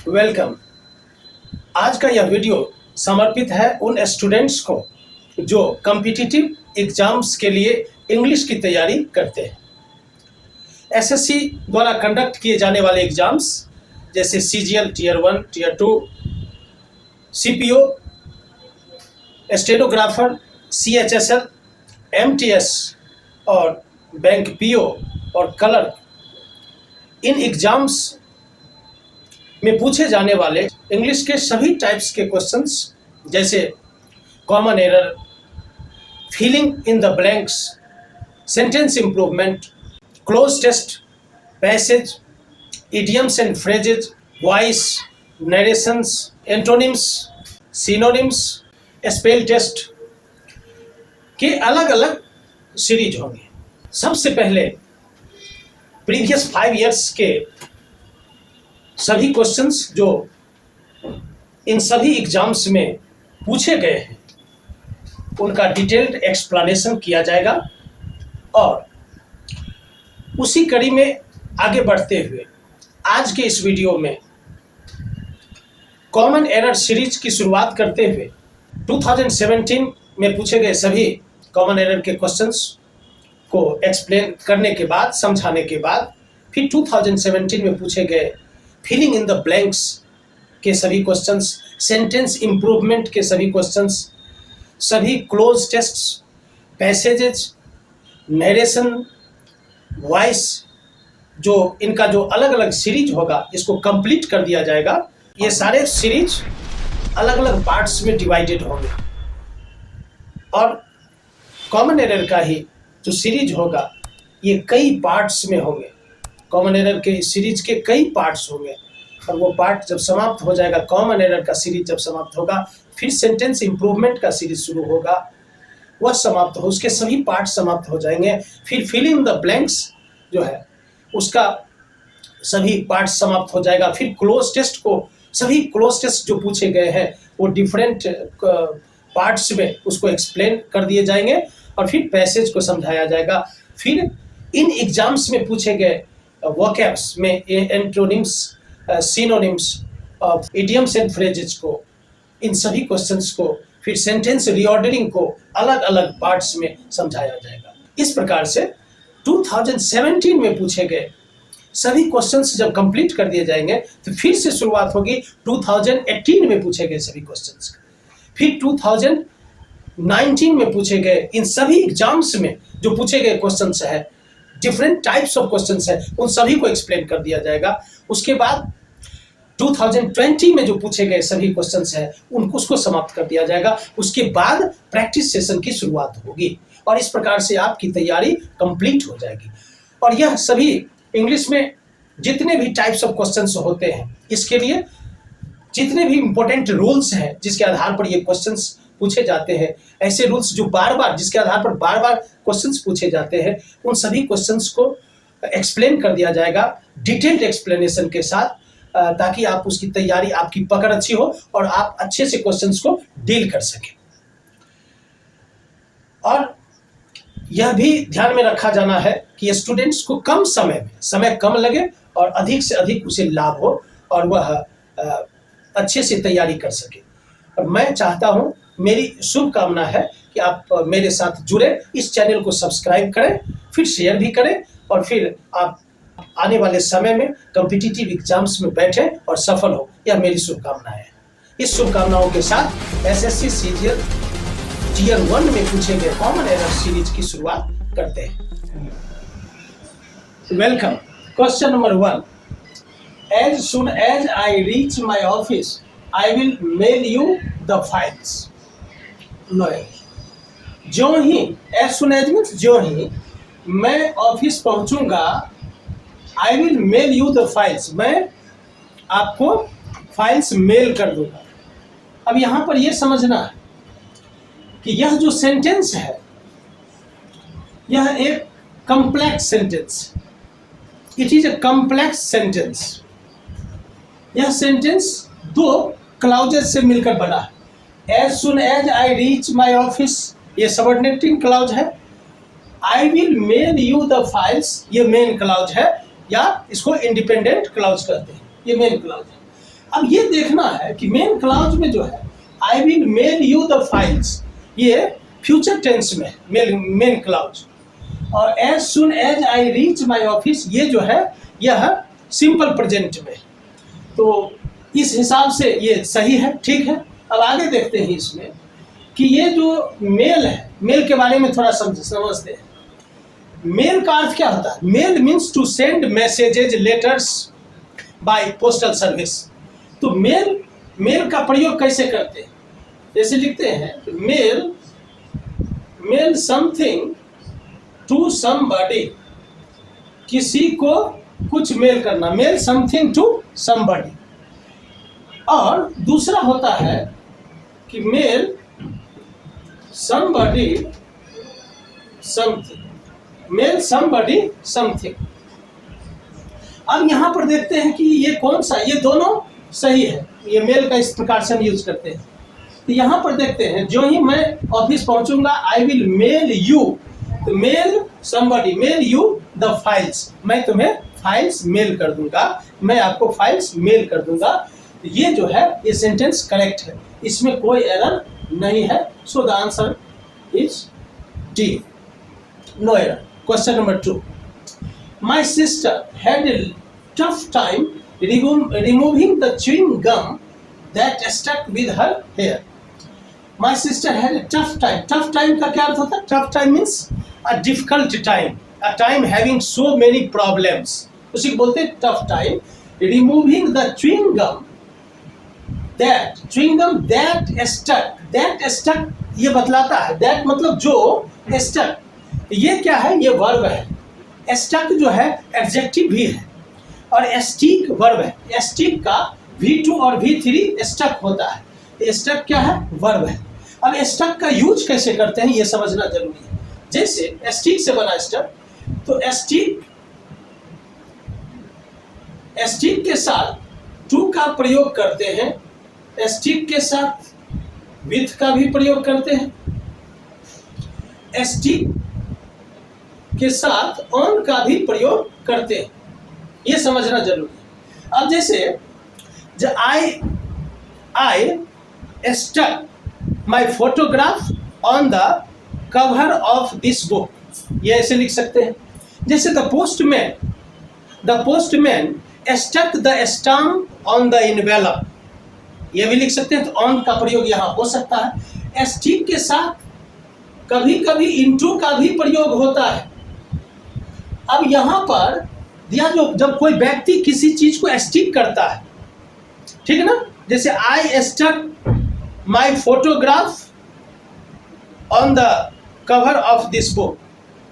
Welcome. आज का यह वीडियो समर्पित है उन स्टूडेंट्स को जो कॉम्पिटिटिव एग्जाम्स के लिए इंग्लिश की तैयारी करते हैं। एसएससी द्वारा कंडक्ट किए जाने वाले एग्जाम्स जैसे CGL tier 1, tier 2, CPO, stenographer, CHSL, MTS और बैंक पीओ और क्लर्क, इन एग्जाम्स में पूछे जाने वाले इंग्लिश के सभी टाइप्स के क्वेश्चंस जैसे common error, filling in the blanks, sentence improvement, cloze test, passage, idioms and phrases, voice, narrations, antonyms, synonyms, spell test के अलग अलग सीरीज होंगे। सबसे पहले प्रीवियस 5 ईयर्स के सभी क्वेश्चंस जो इन सभी एग्जाम्स में पूछे गए हैं उनका डिटेल्ड एक्सप्लेनेशन किया जाएगा और उसी कड़ी में आगे बढ़ते हुए आज के इस वीडियो में कॉमन एरर सीरीज की शुरुआत करते हुए 2017 में पूछे गए सभी कॉमन एरर के क्वेश्चंस को एक्सप्लेन करने के बाद, समझाने के बाद, फिर 2017 में पूछे गए फिलिंग इन द ब्लैंक्स के सभी क्वेश्चंस, सेंटेंस इंप्रूवमेंट के सभी क्वेश्चंस, सभी close tests, passages, narration, voice, जो इनका जो अलग अलग सीरीज होगा इसको कंप्लीट कर दिया जाएगा। ये सारे सीरीज अलग अलग पार्ट्स में डिवाइडेड होंगे और कॉमन एरर का ही जो सीरीज होगा ये कई पार्ट्स में होंगे। कॉमन एरर के सीरीज के कई पार्ट्स होंगे और वो पार्ट जब समाप्त हो जाएगा, कॉमन एरर का सीरीज जब समाप्त होगा, फिर सेंटेंस इंप्रूवमेंट का सीरीज शुरू होगा, वह समाप्त हो, उसके सभी पार्ट समाप्त हो जाएंगे। फिर फिल इन द ब्लैंक्स जो है उसका सभी पार्ट समाप्त हो जाएगा। फिर क्लोज टेस्ट को, सभी क्लोज टेस्ट जो पूछे गए हैं वो डिफरेंट पार्ट्स में उसको एक्सप्लेन कर दिए जाएंगे और फिर पैसेज को समझाया जाएगा। फिर इन एग्जाम्स में पूछे गए वोकैब्स में antonyms, synonyms, idioms and phrases को, इन सभी क्वेश्चंस को, फिर सेंटेंस रीऑर्डरिंग को अलग अलग पार्ट्स में समझाया जाएगा। इस प्रकार से 2017 में पूछे गए सभी क्वेश्चंस जब कंप्लीट कर दिए जाएंगे तो फिर से शुरुआत होगी 2018 में पूछे गए सभी क्वेश्चंस। फिर 2019 में पूछे गए इन सभी एग्जाम्स में जो पूछे गए क्वेश्चंस है, डिफरेंट टाइप्स ऑफ क्वेश्चंस है, उन सभी को एक्सप्लेन कर दिया जाएगा। उसके बाद 2020 में जो पूछे गए सभी क्वेश्चंस है उनको उसको समाप्त कर दिया जाएगा। उसके बाद प्रैक्टिस सेशन की शुरुआत होगी और इस प्रकार से आपकी तैयारी कंप्लीट हो जाएगी। और यह सभी इंग्लिश में जितने भी टाइप्स ऑफ क्वेश्चंस होते हैं इसके लिए जितने भी इंपॉर्टेंट रूल्स हैं जिसके आधार पर ये क्वेश्चंस पूछे जाते हैं, ऐसे रूल्स जो बार बार, जिसके आधार पर बार बार क्वेश्चंस पूछे जाते हैं, उन सभी क्वेश्चंस को एक्सप्लेन कर दिया जाएगा डिटेल्ड एक्सप्लेनेशन के साथ, ताकि आप उसकी तैयारी, आपकी पकड़ अच्छी हो और आप अच्छे से क्वेश्चंस को डील कर सकें। और यह भी ध्यान में रखा जाना है कि स्टूडेंट्स को कम समय में, समय कम लगे और अधिक से अधिक उसे लाभ हो और वह अच्छे से तैयारी कर सके। और मैं चाहता हूं, मेरी शुभकामना है कि आप मेरे साथ जुड़े, इस चैनल को सब्सक्राइब करें, फिर शेयर भी करें और फिर आप आने वाले समय में कॉम्पिटिटिव एग्जाम्स में बैठें और सफल हो। यह मेरी शुभकामनाएं है। इस शुभकामनाओं के साथ एसएससी सीजीएल टीयर 1 में पूछे गए कॉमन एरर सीरीज की शुरुआत करते हैं। Welcome. Question number 1, as soon as I reach my office I will mail you the files. जो ही, एज सुन एज मीन्स जो ही मैं ऑफिस पहुंचूंगा, I will mail you the files, मैं आपको फाइल्स मेल कर दूंगा। अब यहां पर यह समझना है कि यह जो सेंटेंस है यह एक complex sentence, it is a complex sentence. यह सेंटेंस दो क्लाउजेस से मिलकर बना है। As soon as I reach my office, ये सबऑर्डिनेटिंग क्लाउज है। I will mail you the files, ये मेन क्लॉज है या इसको इंडिपेंडेंट क्लॉज कहते हैं, ये मेन क्लॉज है। अब ये देखना है कि मेन क्लॉज में जो है I will mail you the files, ये फ्यूचर टेंस में मेन क्लॉज, और as soon as I reach my office, ये जो है यह सिंपल प्रेजेंट में। तो इस हिसाब से ये सही है, ठीक है। अब आगे देखते हैं इसमें कि ये जो मेल है, मेल के बारे में थोड़ा समझते हैं। मेल का अर्थ क्या होता है? Mail means to send messages letters by postal service. तो मेल का प्रयोग कैसे करते हैं? जैसे लिखते हैं मेल समथिंग टू समबडी, किसी को कुछ मेल करना, मेल समथिंग टू समबडी। और दूसरा होता है कि mail somebody something, mail somebody something। अब यहां पर देखते हैं कि ये कौन सा, ये दोनों सही है, ये मेल का इस प्रकार से हम यूज करते हैं। तो यहां पर देखते हैं, जो ही मैं ऑफिस पहुंचूंगा आई विल मेल यू, तो mail somebody, mail you the files, मैं तुम्हें फाइल्स मेल कर दूंगा, मैं आपको फाइल्स मेल कर दूंगा। तो ये जो है ये सेंटेंस करेक्ट है, इसमें कोई एरर नहीं है। So the answer is D, no error. Question number 2, my sister had a tough time removing the chewing gum that stuck with her hair. My sister had a tough time, tough time का क्या अर्थ होता है? Tough time means a difficult time, a time having so many problems, उसी को बोलते हैं tough time. Removing the chewing gum that, chewing gum that stuck, that stuck ये बतलाता है, दैट मतलब जो, स्टक ये क्या है? ये वर्ब है। स्टक जो है एडजेक्टिव भी है और स्टिक वर्ब है। स्टिक का V2 और V3 स्टक होता है, स्टक क्या है? वर्ब है। अब स्टक का यूज कैसे करते हैं ये समझना जरूरी है। जैसे स्टिक से बना स्टक, तो स्टिक के साथ टू का प्रयोग करते हैं, स्टिक के साथ विथ का भी प्रयोग करते हैं, स्टिक के साथ ऑन का भी प्रयोग करते हैं, ये समझना जरूरी है। अब जैसे I stuck my photograph on the cover of this book, ये ऐसे लिख सकते हैं। जैसे the postman stuck the stamp on the envelope, ये भी लिख सकते हैं। तो ऑन का प्रयोग यहाँ हो सकता है। स्टिक के साथ कभी कभी इनटू का भी प्रयोग होता है। अब यहाँ पर दिया जो जब कोई व्यक्ति किसी चीज को स्टिक करता है, ठीक है ना, जैसे I stuck my photograph on the cover of this book,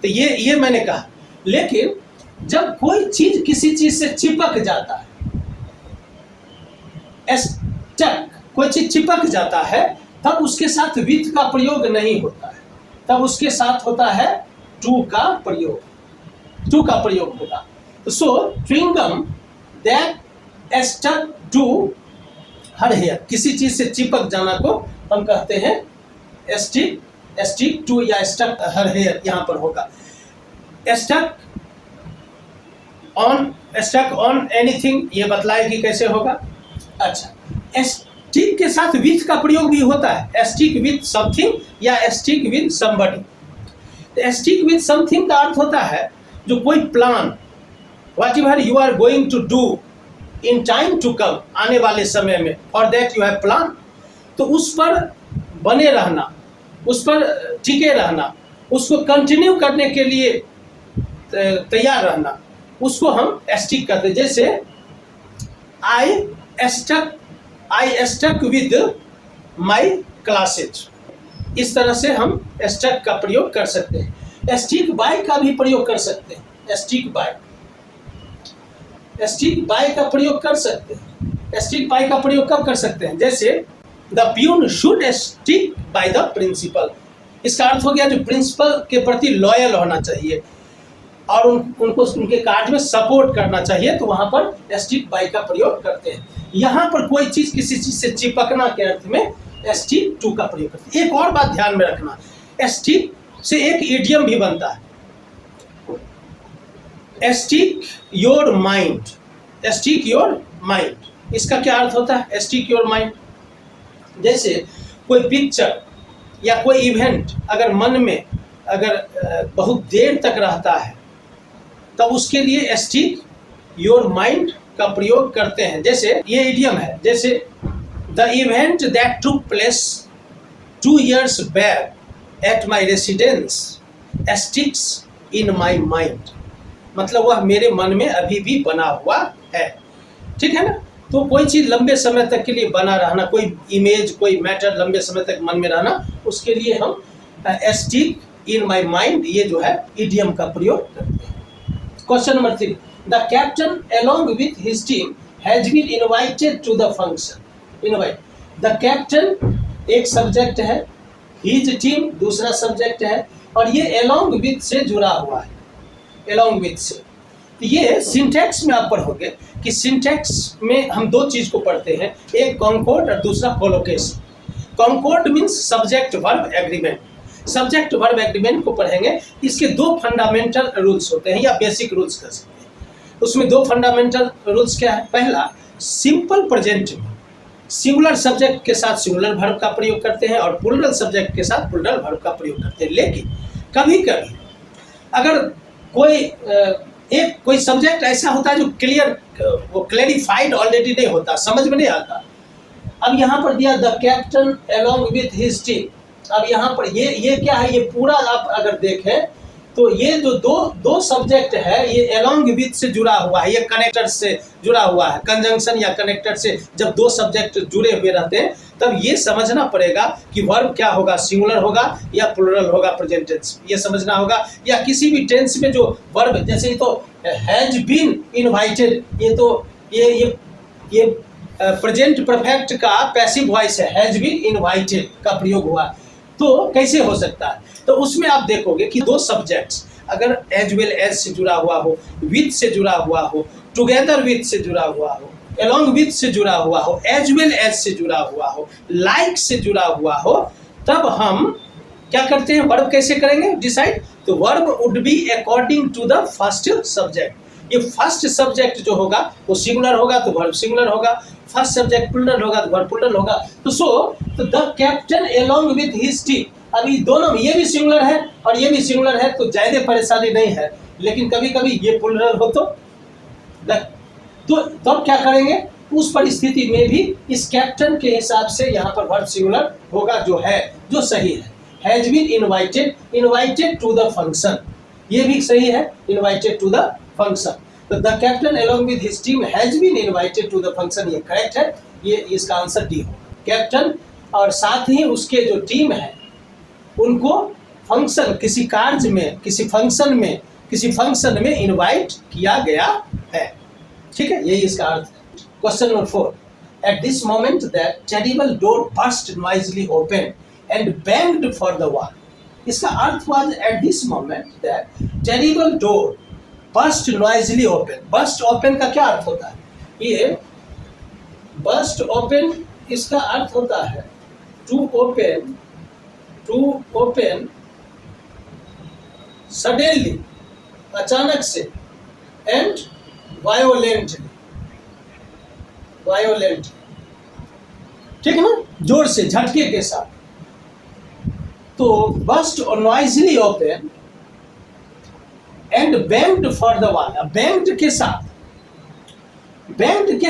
तो ये मैंने कहा। लेकिन जब कोई चीज किसी चीज से चिपक जाता है, स्टक कोई चीज चिपक जाता है, तब उसके साथ विथ का प्रयोग नहीं होता है, तब उसके साथ होता है टू का प्रयोग, टू का प्रयोग होगा। So chewing gum that stuck to her hair, किसी चीज से चिपक जाना को हम कहते हैं स्टिक टू या स्टक हर हेयर, यहाँ पर होगा। स्टक ऑन एनीथिंग, ये बतलाए कि कैसे होगा। अच्छा, स्टिक के साथ विथ का प्रयोग भी होता है, स्टिक विथ समथिंग या stick with somebody. Stick with something का अर्थ होता है जो कोई plan, whatever you are going to do in time to come, आने वाले समय में, और दैट यू हैव प्लान, तो उस पर बने रहना, उस पर टिके रहना, उसको कंटिन्यू करने के लिए तैयार रहना, उसको हम स्टिक करते हैं। जैसे I stuck with my classes, इस तरह से हम स्टक का प्रयोग कर सकते हैं। स्टिक बाय का भी प्रयोग कर सकते हैं, स्टिक बाय का प्रयोग कर सकते हैं। स्टिक बाय का प्रयोग कब कर सकते हैं? जैसे the peon should stick by the principal, इसका अर्थ हो गया जो प्रिंसिपल के प्रति लॉयल होना चाहिए और उनको उनके कार्य में सपोर्ट करना चाहिए, तो वहां पर स्टिक बाय का प्रयोग करते हैं। यहाँ पर कोई चीज किसी चीज से चिपकना के अर्थ में स्टिक टू का प्रयोग करते हैं। एक और बात ध्यान में रखना, स्टिक से एक इडियम भी बनता है, stick your mind, stick your mind, इसका क्या अर्थ होता है स्टिक योर माइंड? जैसे कोई पिक्चर या कोई इवेंट अगर मन में अगर बहुत देर तक रहता है तब उसके लिए स्टिक योर माइंड का प्रयोग करते हैं। जैसे ये इडियम है, जैसे the event that took place 2 years back at my residence sticks in my mind, मतलब वह मेरे मन में अभी भी बना हुआ है। ठीक है ना? तो कोई चीज़ लंबे समय तक के लिए बना रहना, कोई इमेज कोई मैटर लंबे समय तक मन में रहना, उसके लिए हम स्टिक इन माई माइंड ये जो है इडियम का प्रयोग करते हैं। Question number 3, the captain along with his team has been invited to the function. Invite, the captain एक सब्जेक्ट है, his team दूसरा सब्जेक्ट है, और ये along with से जुड़ा हुआ है, along with से। तो ये सिंटैक्स में आप पढ़ोगे कि सिंटैक्स में हम दो चीज को पढ़ते हैं, एक कॉन्कॉर्ड और दूसरा collocation. Concord means subject verb agreement, subject verb agreement को पढ़ेंगे। इसके दो फंडामेंटल रूल्स होते हैं या बेसिक रूल्स कर सकते हैं। उसमें दो फंडामेंटल रूल्स क्या है? पहला, सिंपल प्रेजेंट में सिंगुलर सब्जेक्ट के साथ सिंगुलर वर्ब का प्रयोग करते हैं और प्लूरल सब्जेक्ट के साथ प्लूरल वर्ब का प्रयोग करते हैं। लेकिन कभी कभी अगर कोई सब्जेक्ट ऐसा होता है जो क्लियर, वो क्लैरिफाइड ऑलरेडी नहीं होता, समझ में नहीं आता। अब यहाँ पर दिया the captain along with his team, अब यहाँ पर ये क्या है? ये पूरा आप अगर देखें तो ये जो दो सब्जेक्ट है ये along with से जुड़ा हुआ है, ये कनेक्टर से जुड़ा हुआ है। कंजंक्शन या कनेक्टर से जब दो सब्जेक्ट जुड़े हुए रहते हैं तब ये समझना पड़ेगा कि वर्ब क्या होगा, सिंगुलर होगा या प्लूरल होगा, प्रेजेंट टेंस, ये समझना होगा। या किसी भी टेंस में जो वर्ब, जैसे तो हैज बीन इनवाइटेड, ये तो ये प्रेजेंट परफेक्ट का पैसिव वॉइस है, हैज बीन इनवाइटेड का प्रयोग हुआ, तो कैसे हो सकता है? तो उसमें आप देखोगे कि दो सब्जेक्ट्स अगर एज वेल एज से जुड़ा हुआ हो, विथ से जुड़ा हुआ हो, टुगेदर विथ से जुड़ा हुआ हो, along with से जुड़ा हुआ हो, एज वेल एज से जुड़ा हुआ हो, लाइक से जुड़ा हुआ हो, तब हम क्या करते हैं? वर्ब कैसे करेंगे डिसाइड? तो verb would be according to the first subject. ये फर्स्ट सब्जेक्ट जो होगा वो सिंगुलर होगा तो वर्ब सिंगुलर होगा, फर्स्ट सब्जेक्ट प्लूरल होगा तो वर्ब प्लूरल होगा। तो the captain along with his team, अभी दोनों में ये भी सिंगुलर है और ये भी सिंगुलर है तो ज्यादा परेशानी नहीं है। लेकिन कभी कभी ये प्लूरल हो तो तब क्या करेंगे? उस परिस्थिति में भी इस कैप्टन के हिसाब से यहाँ पर वर्ब सिंगुलर होगा, जो सही है। Has been invited to the function, ये भी सही है, इनवाइटेड टू द फंक्शन। तो the captain along with his team has been invited to the function, ये करेक्ट है, ये इसका आंसर डी हो। कैप्टन और साथ ही उसके जो टीम है उनको फंक्शन, किसी कार्य में, किसी फंक्शन में इनवाइट किया गया है। ठीक है, यही इसका अर्थ है। Question number 4, at this moment that terrible door burst Noisli open and banged for the wall. इसका अर्थ हुआ at this moment that terrible door burst Noisli open. Burst open का क्या अर्थ होता है? ये बर्स्ट ओपन इसका अर्थ होता है टू ओपन सडनली, अचानक से, एंड वायोलेंटली, ठीक है ना, जोर से, झटके के साथ। तो बर्स्ट और Noisli open and banged for the wall. Banged के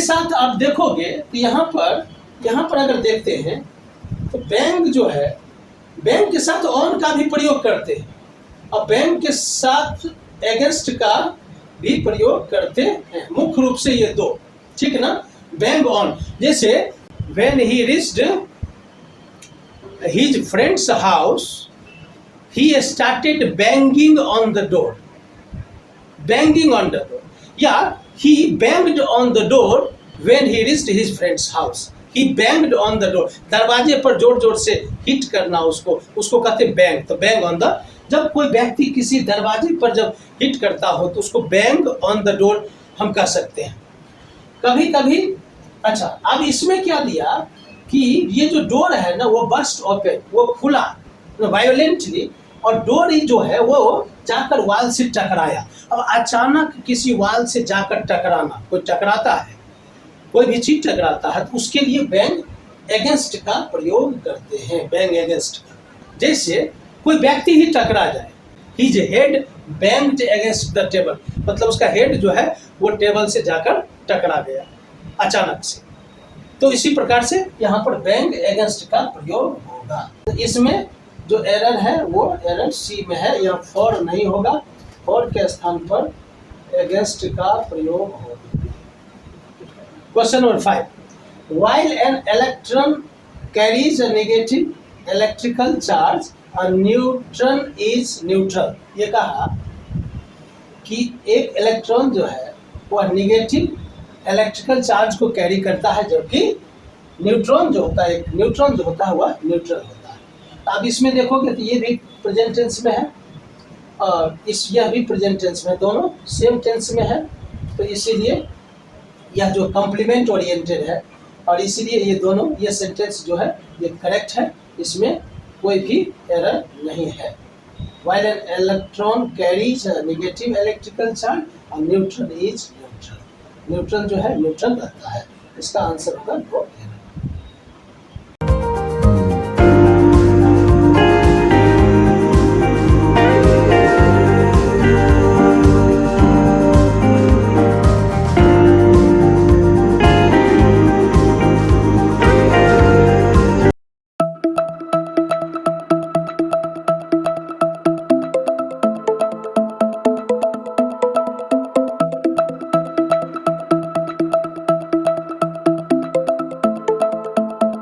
साथ आप देखोगे तो यहाँ पर अगर देखते हैं तो बैंग जो है, बैंक के साथ ऑन का भी प्रयोग करते हैं और बैंक के साथ अगेंस्ट का भी प्रयोग करते हैं, मुख्य रूप से ये दो। ठीक है ना, बैंक ऑन। जैसे when he reached his friend's house he started banging on the door, या he banged on the door when he reached his friend's house, he banged on the door, दरवाजे पर जोर जोर से हिट करना, उसको कहते हैं बैंग। तो बैंग ऑन द, जब कोई व्यक्ति किसी दरवाजे पर जब हिट करता हो तो उसको बैंग ऑन द डोर हम कह सकते हैं। कभी कभी अच्छा, अब इसमें क्या दिया कि ये जो डोर है ना वो बर्स्ट ओपन, वो खुला वायोलेंटली, और डोरी जो है वो जाकर वाल से टकराया। अब अचानक किसी वाल से जाकर टकराना, कोई टकराता है, कोई भी चीज टकराता है तो उसके लिए बैंग अगेंस्ट का प्रयोग करते हैं, बैंग अगेंस्ट का। जैसे कोई व्यक्ति ही टकरा जाए, his head banged against the table, मतलब उसका हेड जो है वो टेबल से जाकर टकरा गया अचानक से। तो इसी प्रकार से यहाँ पर बैंग अगेंस्ट का प्रयोग होगा। तो इसमें जो एरर है वो एरर सी में है, यह फॉर नहीं होगा, फॉर के स्थान पर अगेंस्ट का प्रयोग होगा। Question number 5, while an electron carries a negative electrical charge, a neutron is neutral। ये कहा कि एक इलेक्ट्रॉन जो है वह निगेटिव इलेक्ट्रिकल चार्ज को कैरी करता है, जबकि न्यूट्रॉन जो होता है, एक न्यूट्रॉन जो होता है वह न्यूट्रल होता है। अब इसमें देखोगे तो ये भी प्रेजेंट टेंस में है और यह भी प्रेजेंट टेंस में, दोनों सेम टेंस में है। तो इसीलिए यह जो कॉम्प्लीमेंट ओरिएंटेड है और इसीलिए ये दोनों, ये सेंटेंस जो है ये करेक्ट है, इसमें कोई भी एरर नहीं है। While an electron carries a negative electrical charge, a neutron is neutral। Neutron जो है न्यूट्रल रहता है। इसका आंसर होगा 2।